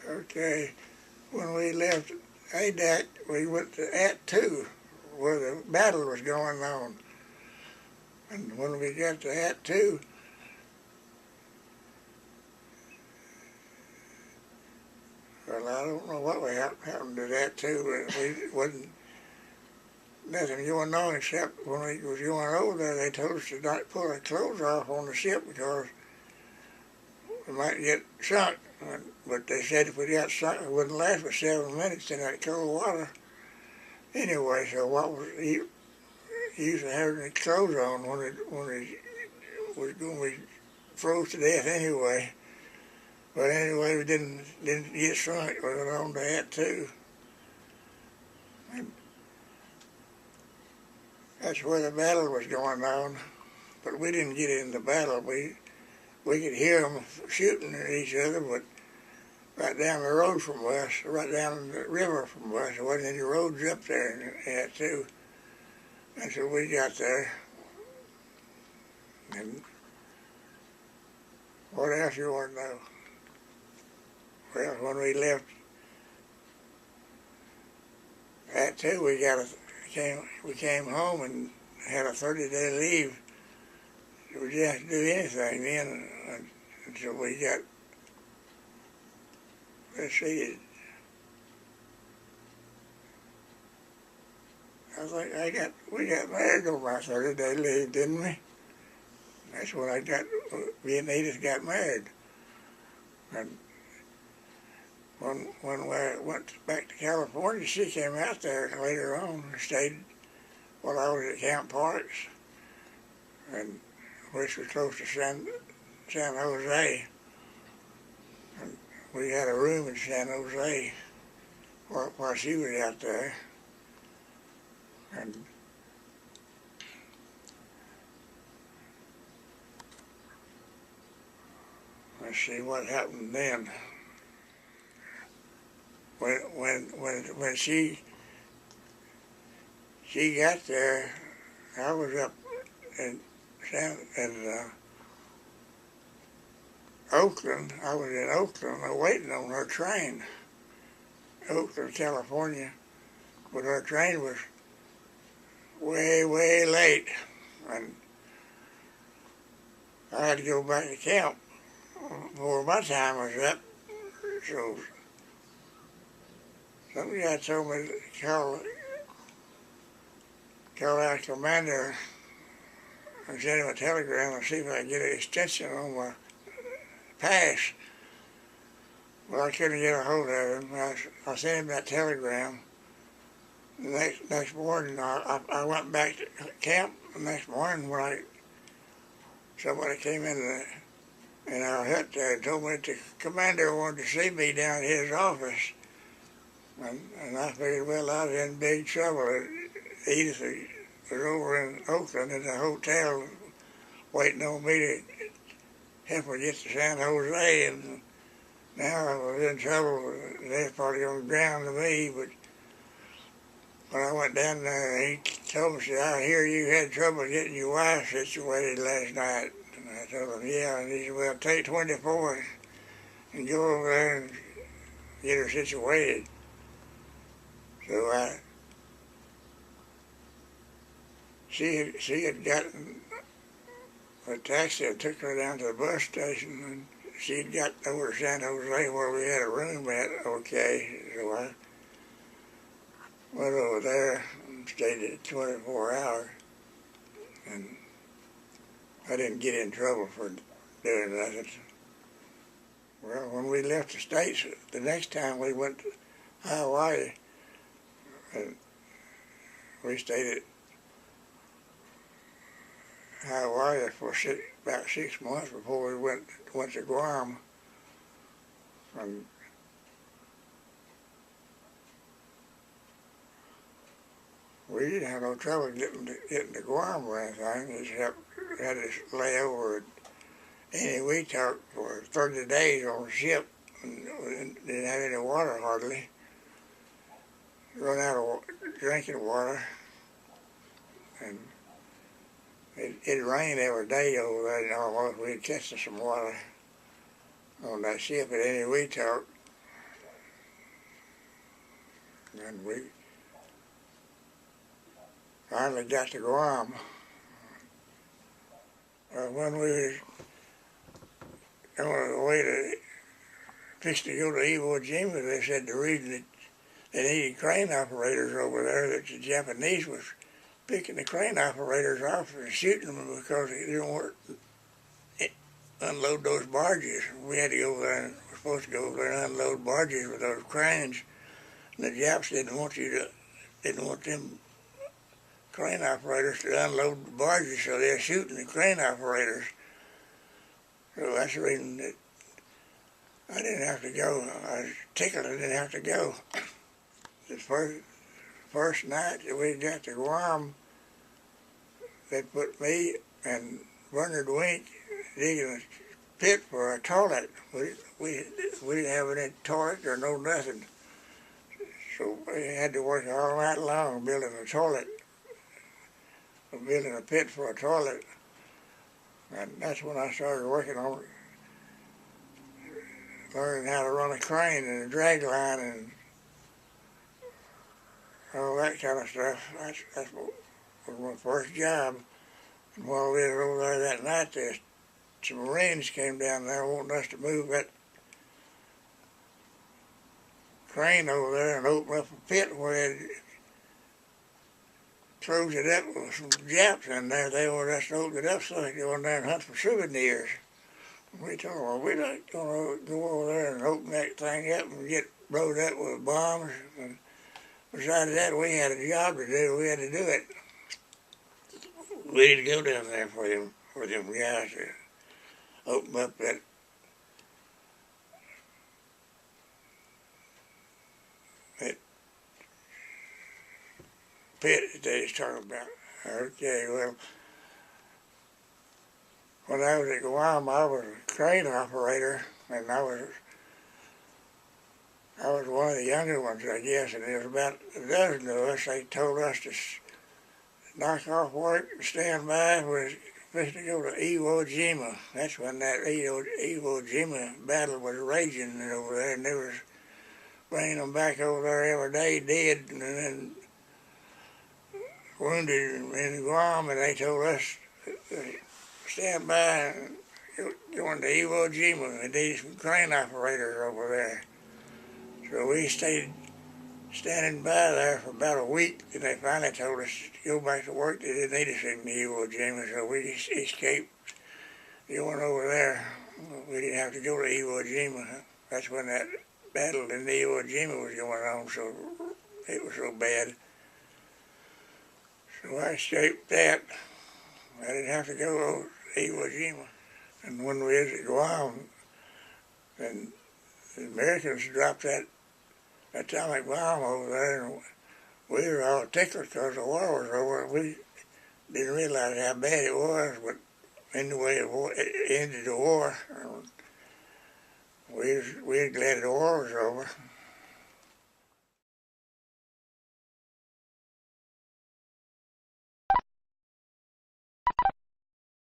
Okay, when we left ADAC, we went to AT-2, where the battle was going on. And when we got to AT-2, well, I don't know what happened to AT-2, but we wasn't nothing going on except when we was going over there, they told us to not pull our clothes off on the ship because we might get sunk. But they said if we got sunk, it wouldn't last but 7 minutes in that cold water. Anyway, so what was he used to having the clothes on when we froze to death anyway. But anyway, we didn't get sunk. We went on to that too. And that's where the battle was going on. But we didn't get in the battle. We could hear them shooting at each other, but right down the road from us, right down the river from us, there wasn't any roads up there in that too. And so we got there. And what else you want to know? Well, when we left that too, we came home and had a 30-day leave. We didn't have to do anything then until we got, let's see, I think we got married on my 30-day leave, didn't we? That's when me and Edith got married. And when we went back to California, she came out there later on and stayed while I was at Camp Parks, and which was close to San Jose. And we had a room in San Jose while she was out there. And let's see what happened then. When she got there, I was up in Oakland. I was in Oakland waiting on her train, Oakland, California, but her train was way late, and I had to go back to camp before my time was up. So some guy told me to call our commander and send him a telegram and see if I could get an extension on my pass. Well, I couldn't get a hold of him. I sent him that telegram. The next morning, I went back to camp the next morning when somebody came in our hut there and told me that the commander wanted to see me down at his office. And I figured, well, I was in big trouble. Edith was over in Oakland in the hotel waiting on me to help her get to San Jose, and now I was in trouble. They was probably going to ground me, but when I went down there, he told me, said, I hear you had trouble getting your wife situated last night. And I told him, yeah, and he said, well, take 24 and go over there and get her situated. So she had gotten a taxi that took her down to the bus station, and she'd got over to San Jose where we had a room at, okay. So I went over there and stayed at 24 hours, and I didn't get in trouble for doing nothing. Well, when we left the States, the next time we went to Hawaii, and we stayed at Hawaii for about 6 months before we went to Guam. And we didn't have no trouble getting to Guam or anything. Just had to lay over at Wetak for 30 days on the ship, and didn't have any water hardly. Run out of drinking water, and it rained every day over there, and almost we'd catch some water on that ship at Wetak. And we finally got to Guam. When we was on the way to fix to go to Iwo Jima, they said the reason that they needed crane operators over there, that the Japanese was picking the crane operators off and shooting them because they didn't want to unload those barges. We had to go over there, and we're supposed to go over there and unload barges with those cranes. And the Japs didn't want them crane operators to unload the barges, so they're shooting the crane operators. So that's the reason that I didn't have to go. I was tickled I didn't have to go. The first night that we got to Guam, they put me and Bernard Wink digging a pit for a toilet. We didn't have any toilet or no nothing. So we had to work all night long building a toilet, building a pit for a toilet. And that's when I started working on learning how to run a crane and a drag line and all that kind of stuff. That's what was my first job. And while we were over there that night, some Marines came down there wanting us to move that crane over there and open up a pit where they closed it up with some Japs in there. They wanted us to open it up so they could go in there and hunt for souvenirs. We told them, well, we're not going to go over there and open that thing up and get blowed up with bombs. And besides that, we had a job to do. We had to do it. We didn't go down there for them guys to open up that pit that they was talking about. Okay, well, when I was at Guam, I was a crane operator, and I was one of the younger ones, I guess, and there was about a dozen of us. They told us to knock off work and stand by. We was supposed to go to Iwo Jima. That's when that Iwo Jima battle was raging over there, and they was bringing them back over there every day, dead, and then wounded in Guam, and they told us stand by and go into Iwo Jima. They needed some crane operators over there. So we stayed standing by there for about a week, and they finally told us to go back to work. They didn't need us in Iwo Jima, so we escaped going over there. We didn't have to go to Iwo Jima. That's when that battle in Iwo Jima was going on, so it was so bad. So I escaped that. I didn't have to go to Iwo Jima. And when we was at Guam, and the Americans dropped that atomic bomb over there, and we were all tickled because the war was over. We didn't realize how bad it was, but anyway, it ended the war. We were glad the war was over.